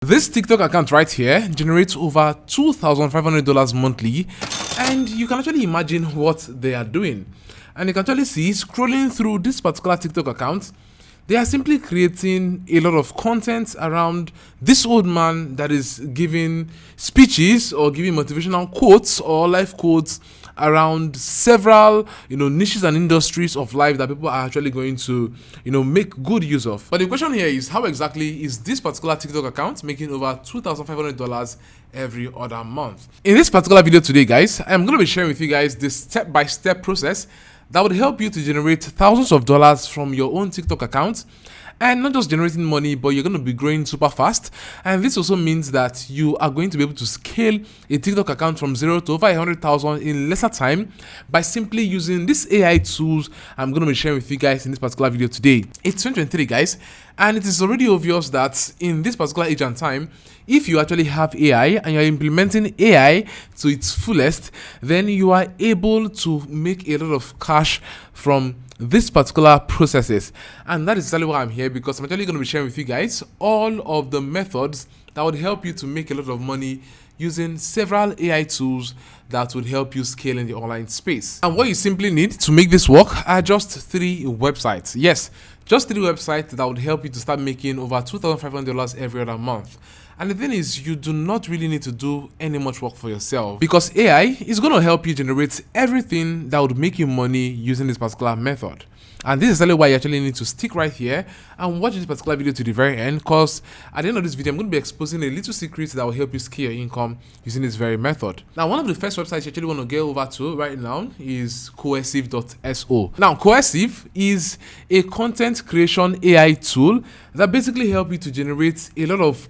This TikTok account right here generates over $2,500 monthly, and you can actually imagine what they are doing. And you can actually see, scrolling through this particular TikTok account, they are simply creating a lot of content around this old man that is giving speeches or giving motivational quotes or life quotes around several niches and industries of life that people are actually going to make good use of. But the question here is, how exactly is this particular TikTok account making over $2,500 every other month? In this particular video today, guys, I'm going to be sharing with you guys this step-by-step process that would help you to generate thousands of dollars from your own TikTok account, and not just generating money, but you're going to be growing super fast. And this also means that you are going to be able to scale a TikTok account from 0 to over 100,000 in lesser time by simply using these AI tools I'm going to be sharing with you guys in this particular video today. It's 2023, guys, and it is already obvious that in this particular age and time, if you actually have AI and you're implementing AI to its fullest, then you are able to make a lot of cash from this particular processes. And that is exactly why I'm here, because I'm actually going to be sharing with you guys all of the methods that would help you to make a lot of money using several AI tools that would help you scale in the online space. And what you simply need to make this work are just 3 websites. Yes, just 3 websites that would help you to start making over $2,500 every other month. And the thing is, you do not really need to do any much work for yourself, because AI is going to help you generate everything that would make you money using this particular method. And this is exactly why you actually need to stick right here and watch this particular video to the very end, because at the end of this video, I'm going to be exposing a little secret that will help you scale your income using this very method. Now, one of the first websites you actually want to get over to right now is cohesive.so. Now, Cohesive is a content creation AI tool that basically helps you to generate a lot of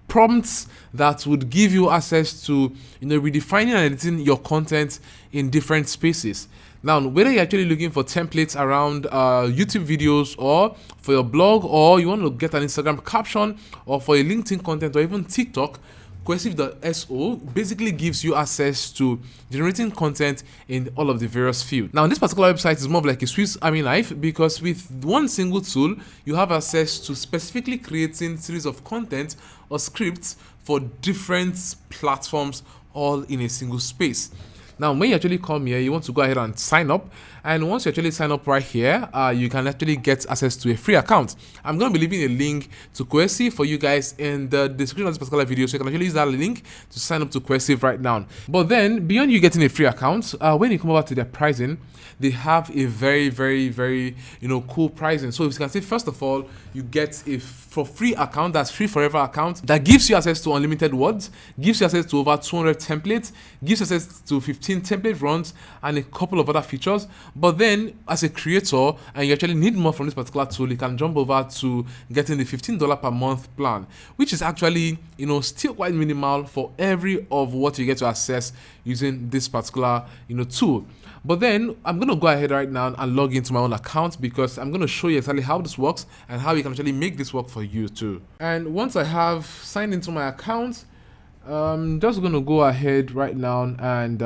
prompts that would give you access to redefining and editing your content in different spaces. Now, whether you're actually looking for templates around YouTube videos, or for your blog, or you want to get an Instagram caption, or for a LinkedIn content, or even TikTok, cohesive.so basically gives you access to generating content in all of the various fields. Now, this particular website is more of like a Swiss Army knife, because with one single tool, you have access to specifically creating series of content or scripts for different platforms, all in a single space. Now, when you actually come here, you want to go ahead and sign up. And once you actually sign up right here, you can actually get access to a free account. I'm going to be leaving a link to Cohesive for you guys in the description of this particular video, so you can actually use that link to sign up to Cohesive right now. But then, beyond you getting a free account, when you come over to their pricing, they have a very cool pricing. So if you can say, first of all, you get a for free account, that's free forever account, that gives you access to unlimited words, gives you access to over 200 templates, gives you access to 15 template runs, and a couple of other features. But then, as a creator, and you actually need more from this particular tool, you can jump over to getting the $15 per month plan, which is actually still quite minimal for every of what you get to access using this particular tool. But then I'm going to go ahead right now and log into my own account, because I'm going to show you exactly how this works and how you can actually make this work for you too. And once I have signed into my account, I'm just going to go ahead right now, and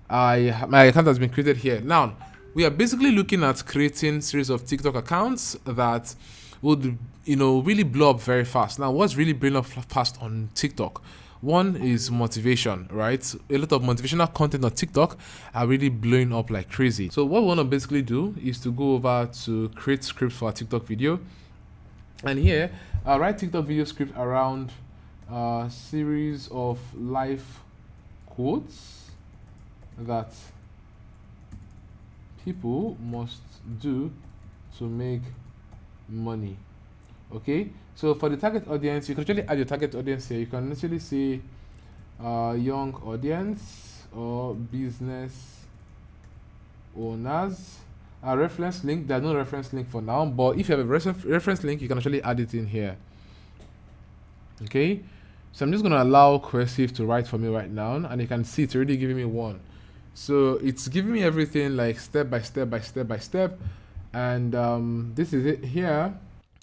my account has been created here. Now, we are basically looking at creating a series of TikTok accounts that would really blow up very fast. Now, what's really blowing up fast on TikTok? One is motivation, right? A lot of motivational content on TikTok are really blowing up like crazy. So what we want to basically do is to go over to create script for a TikTok video. And here, I'll write TikTok video script around a series of life quotes that people must do to make money. Okay, so for the target audience, you can actually add your target audience here. You can actually say young audience or business owners. A reference link, there's no reference link for now, but if you have a reference link, you can actually add it in here. Okay, so I'm just going to allow Cohesive to write for me right now, and you can see it's already giving me one. So it's giving me everything like step by step, and this is it here.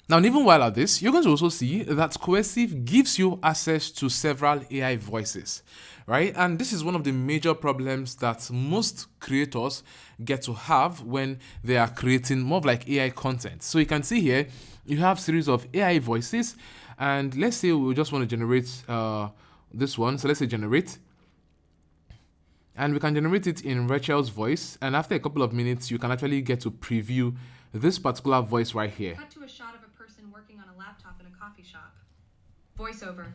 Now, even while at this, you're going to also see that Cohesive gives you access to several AI voices, right? And this is one of the major problems that most creators get to have when they are creating more of like AI content. So you can see here, you have series of AI voices, And let's say we just want to generate this one. So let's say generate. And we can generate it in Rachel's voice. And after a couple of minutes, you can actually get to preview this particular voice right here. Cut to a shot of a person working on a laptop in a coffee shop. Voiceover.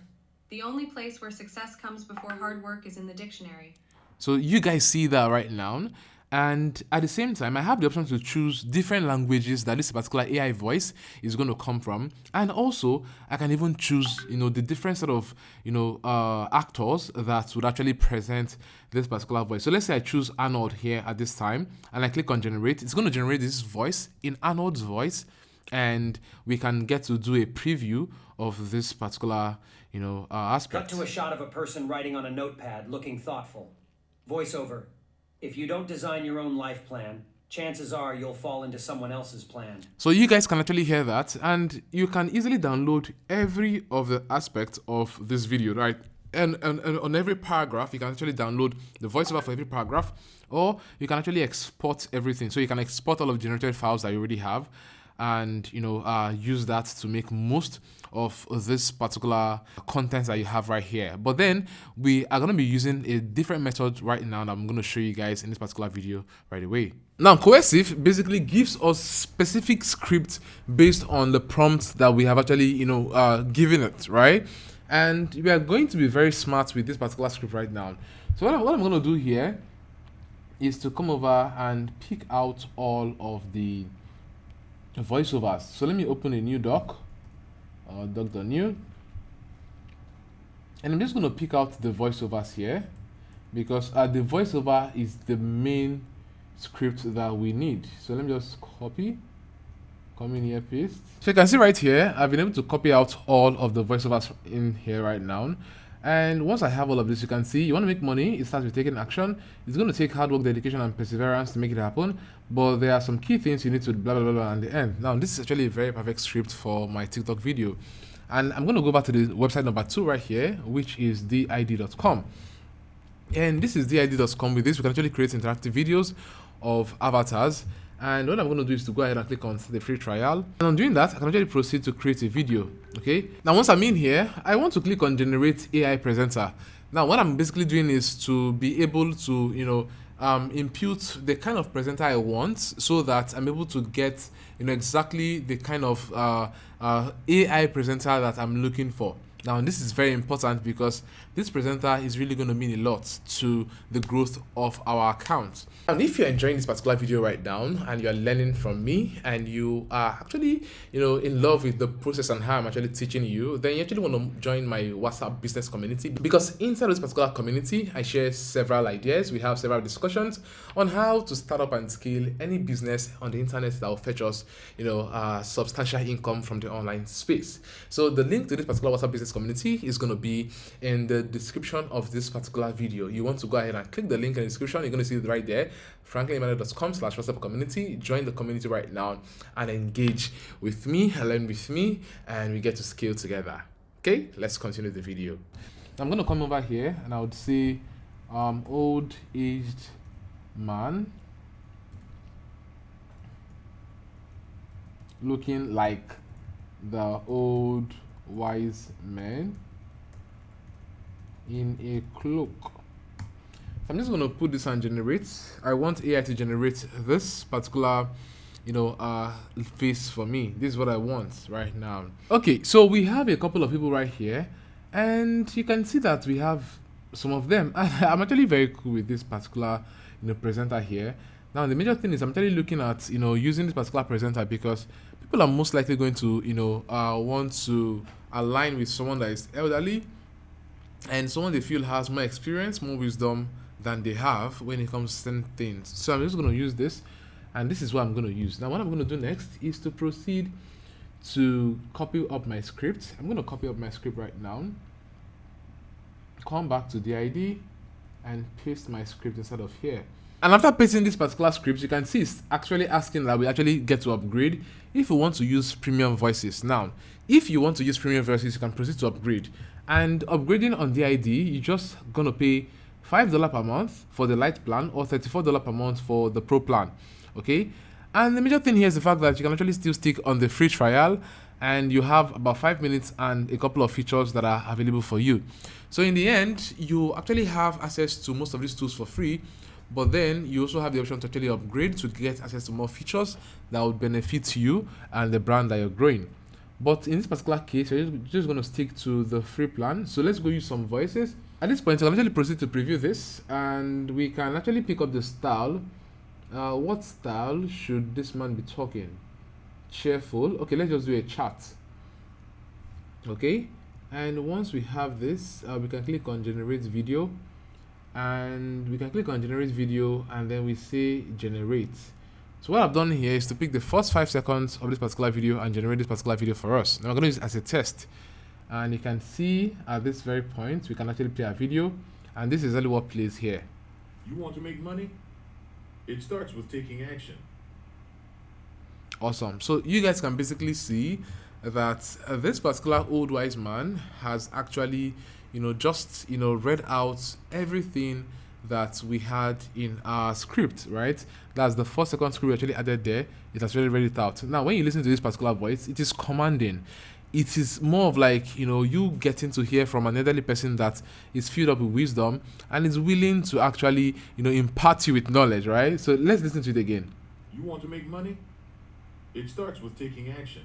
The only place where success comes before hard work is in the dictionary. So you guys see that right now. And at the same time, I have the option to choose different languages that this particular AI voice is going to come from. And also, I can even choose, the different sort of, actors that would actually present this particular voice. So let's say I choose Arnold here at this time, and I click on generate. It's going to generate this voice in Arnold's voice, and we can get to do a preview of this particular, aspect. Cut to a shot of a person writing on a notepad, looking thoughtful. Voiceover. If you don't design your own life plan, chances are you'll fall into someone else's plan. So you guys can actually hear that, and you can easily download every of the aspects of this video, right? And on every paragraph, you can actually download the voiceover for every paragraph, or you can actually export everything. So you can export all of the generated files that you already have, and use that to make most of this particular content that you have right here. But then we are going to be using a different method right now that I'm going to show you guys in this particular video right away. Now, Cohesive basically gives us specific scripts based on the prompts that we have actually given it, right? And we are going to be very smart with this particular script right now. So what I'm going to do here is to come over and pick out all of the voiceovers. So let me open a new doc, doc.new, and I'm just going to pick out the voiceovers here, because the voiceover is the main script that we need. So let me just copy, come in here, paste. So you can see right here, I've been able to copy out all of the voiceovers in here right now. And once I have all of this, you can see you want to make money, it starts with taking action. It's going to take hard work, dedication, and perseverance to make it happen. But there are some key things you need to blah, blah, blah, blah at the end. Now, this is actually a very perfect script for my TikTok video. And I'm going to go back to the website number 2 right here, which is did.com. And this is did.com. With this, we can actually create interactive videos of avatars. And what I'm going to do is to go ahead and click on the free trial. And on doing that, I can actually proceed to create a video. Okay. Now, once I'm in here, I want to click on generate AI presenter. Now, what I'm basically doing is to be able to, impute the kind of presenter I want, so that I'm able to get, exactly the kind of AI presenter that I'm looking for. Now, this is very important because this presenter is really going to mean a lot to the growth of our account. And if you're enjoying this particular video right now and you're learning from me and you are actually, in love with the process and how I'm actually teaching you, then you actually want to join my WhatsApp business community, because inside this particular community, I share several ideas. We have several discussions on how to start up and scale any business on the internet that will fetch us, substantial income from the online space. So the link to this particular WhatsApp business community is going to be in the description of this particular video. You want to go ahead and click the link in the description. You're going to see it right there, franklinemanuel.com/WhatsApp community. Join the community right now and engage with me, learn with me, and we get to scale together. Okay, let's continue the video. I'm going to come over here and I would say old aged man looking like the old wise men in a cloak. So I'm just going to put this on generate. I want AI to generate this particular face for me. This is what I want right now. Okay, so we have a couple of people right here, and you can see that we have some of them. I'm actually very cool with this particular presenter here. Now the major thing is I'm actually looking at using this particular presenter because people are most likely going to want to align with someone that is elderly and someone they feel has more experience, more wisdom than they have when it comes to certain things. So I'm just going to use this, and this is what I'm going to use. Now what I'm going to do next is to proceed to copy up my script. I'm going to copy up my script right now, come back to the ID and paste my script inside of here. And after pasting this particular script, you can see it's actually asking that we actually get to upgrade if we want to use premium voices. Now, if you want to use premium voices, you can proceed to upgrade. And upgrading on the ID, you're just going to pay $5 per month for the light plan or $34 per month for the pro plan. Okay. And the major thing here is the fact that you can actually still stick on the free trial and you have about 5 minutes and a couple of features that are available for you. So in the end, you actually have access to most of these tools for free, but then you also have the option to actually upgrade to get access to more features that would benefit you and the brand that you're growing. But in this particular case, we're just going to stick to the free plan. So let's go use some voices. At this point, I can actually proceed to preview this, and we can actually pick up the style. What style should this man be talking? Cheerful. Okay, let's just do a chat. Okay, and once we have this, we can click on generate video, and we can click on generate video, and then we say generate. So what I've done here is to pick the first 5 seconds of this particular video and generate this particular video for us. Now I'm going to use it as a test, and you can see at this very point we can actually play a video, and this is exactly what plays here. You want to make money? It starts with taking action. Awesome. So you guys can basically see that this particular old wise man has actually, just, read out everything that we had in our script, right? That's the 4-second script we actually added there. It has really read it out. Now, when you listen to this particular voice, it is commanding. It is more of like, you getting to hear from an elderly person that is filled up with wisdom and is willing to actually, impart you with knowledge, right? So let's listen to it again. You want to make money? It starts with taking action.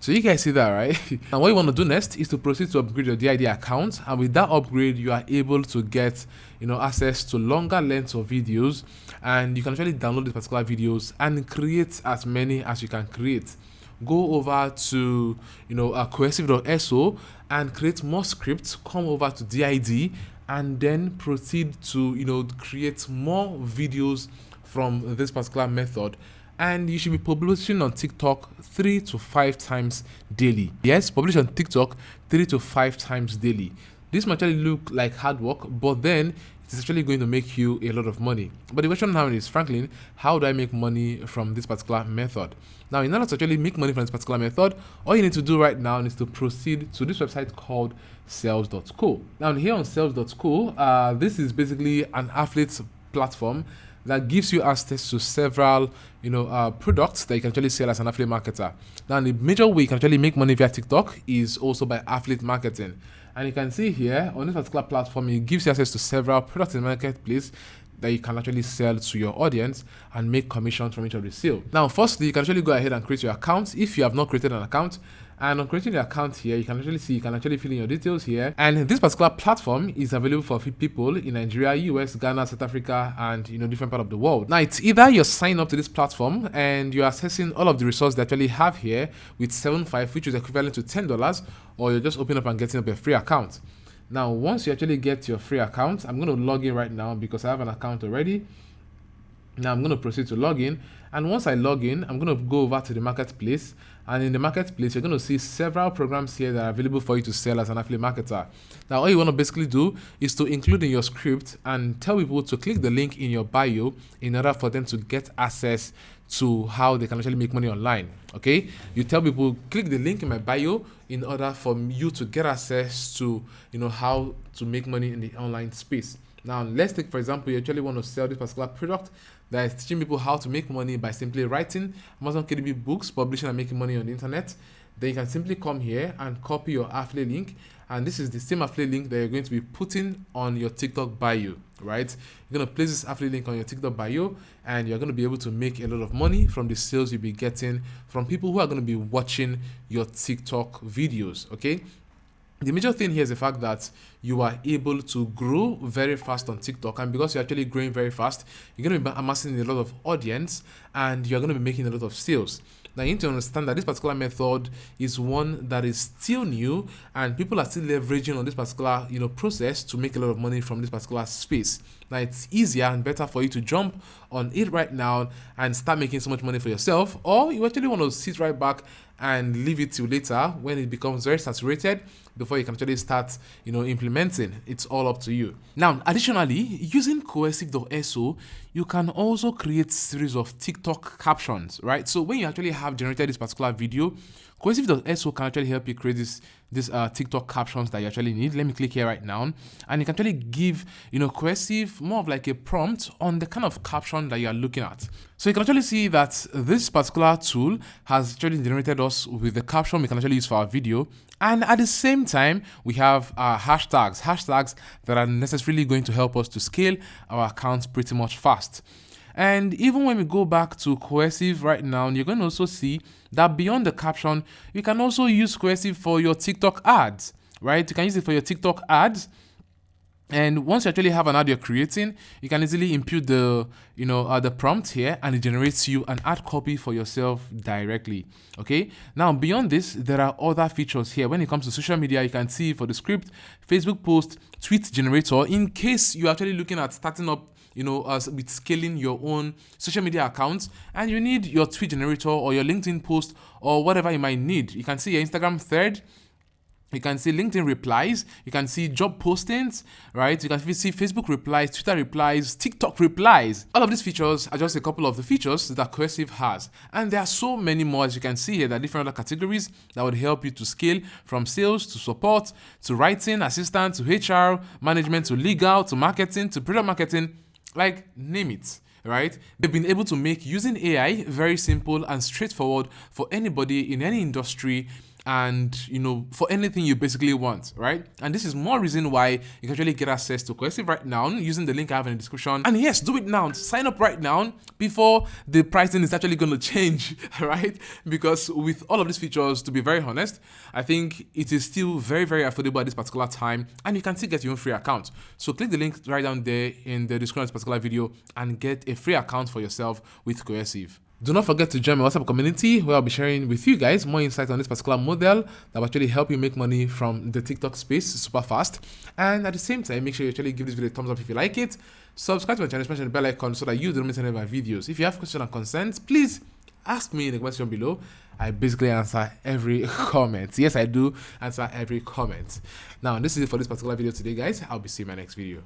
So you guys see that, right? And what you want to do next is to proceed to upgrade your DID account, and with that upgrade you are able to get access to longer lengths of videos, and you can actually download these particular videos and create as many as you can create. Go over to cohesive.so and create more scripts. Come over to DID and then proceed to create more videos from this particular method. And you should be publishing on TikTok 3 to 5 times daily. Yes, publish on TikTok 3 to 5 times daily. This might actually look like hard work, but then it's actually going to make you a lot of money. But the question now is, Franklin, how do I make money from this particular method? Now, in order to actually make money from this particular method, all you need to do right now is to proceed to this website called sales.co. Now, here on sales.co, this is basically an affiliate platform that gives you access to several products that you can actually sell as an affiliate marketer. Now, the major way you can actually make money via TikTok is also by affiliate marketing. And you can see here on this particular platform, it gives you access to several products in the marketplace that you can actually sell to your audience and make commissions from each of the sale. Now, firstly, you can actually go ahead and create your account if you have not created an account. And on creating the account here, you can actually fill in your details here. And this particular platform is available for people in Nigeria, US, Ghana, South Africa, and different part of the world. Now, it's either you're signing up to this platform and you're accessing all of the resources they actually have here with 7.5, which is equivalent to $10, or you're just opening up and getting up a free account. Now, once you actually get your free account, I'm going to log in right now because I have an account already. Now I'm going to proceed to log in, and once I log in, I'm going to go over to the marketplace, and in the marketplace you're going to see several programs here that are available for you to sell as an affiliate marketer. Now all you want to basically do is to include in your script and tell people to click the link in your bio in order for them to get access to how they can actually make money online. Okay, you tell people click the link in my bio in order for you to get access to how to make money in the online space. Now let's take, for example, you actually want to sell this particular product that is teaching people how to make money by simply writing Amazon KDB books, publishing and making money on the internet. Then you can simply come here and copy your affiliate link, and this is the same affiliate link that you're going to be putting on your TikTok bio, right? You're going to place this affiliate link on your TikTok bio, and you're going to be able to make a lot of money from the sales you'll be getting from people who are going to be watching your TikTok videos, okay? The major thing here is the fact that you are able to grow very fast on TikTok, and because you're actually growing very fast, you're going to be amassing a lot of audience and you're going to be making a lot of sales. Now you need to understand that this particular method is one that is still new, and people are still leveraging on this particular process to make a lot of money from this particular space. Now it's easier and better for you to jump on it right now and start making so much money for yourself, or you actually want to sit right back and leave it till later when it becomes very saturated before you can actually start implementing. It's all up to you. Now additionally, using cohesive.so, you can also create series of TikTok captions, right? So when you actually have generated this particular video, cohesive.so can actually help you create this these TikTok captions that you actually need. Let me click here right now, and you can actually give, Cohesive more of like a prompt on the kind of caption that you are looking at. So you can actually see that this particular tool has actually generated us with the caption we can actually use for our video. And at the same time, we have hashtags that are necessarily going to help us to scale our accounts pretty much fast. And even when we go back to Cohesive right now, you're going to also see that beyond the caption, you can also use Cohesive for your TikTok ads, right? You can use it for your TikTok ads. And once you actually have an ad you're creating, you can easily input the prompt here, and it generates you an ad copy for yourself directly. Okay. Now, beyond this, there are other features here. When it comes to social media, you can see for the script, Facebook post, tweet generator. In case you're actually looking at starting up, with scaling your own social media accounts, and you need your tweet generator or your LinkedIn post or whatever you might need, you can see your Instagram thread. You can see LinkedIn replies, you can see job postings, right? You can see Facebook replies, Twitter replies, TikTok replies. All of these features are just a couple of the features that Cohesive has. And there are so many more, as you can see here. There are different other categories that would help you to scale from sales to support to writing, assistant to HR, management to legal to marketing to product marketing, like name it. Right? They've been able to make using AI very simple and straightforward for anybody in any industry, and for anything you basically want, right? And this is more reason why you can actually get access to Cohesive right now using the link I have in the description. And yes, do it now. Sign up right now before the pricing is actually going to change, right? Because with all of these features, to be very honest, I think it is still very, very affordable at this particular time, and you can still get your own free account. So click the link right down there in the description of this particular video and get a free account for yourself with Cohesive. Do not forget to join my WhatsApp community, where I'll be sharing with you guys more insights on this particular model that will actually help you make money from the TikTok space super fast. And at the same time, make sure you actually give this video a thumbs up if you like it. Subscribe to my channel, smash the bell icon so that you don't miss any of my videos. If you have questions and concerns, please ask me in the comment section below. I basically answer every comment. Yes, I do answer every comment. Now, this is it for this particular video today, guys. I'll be seeing you in my next video.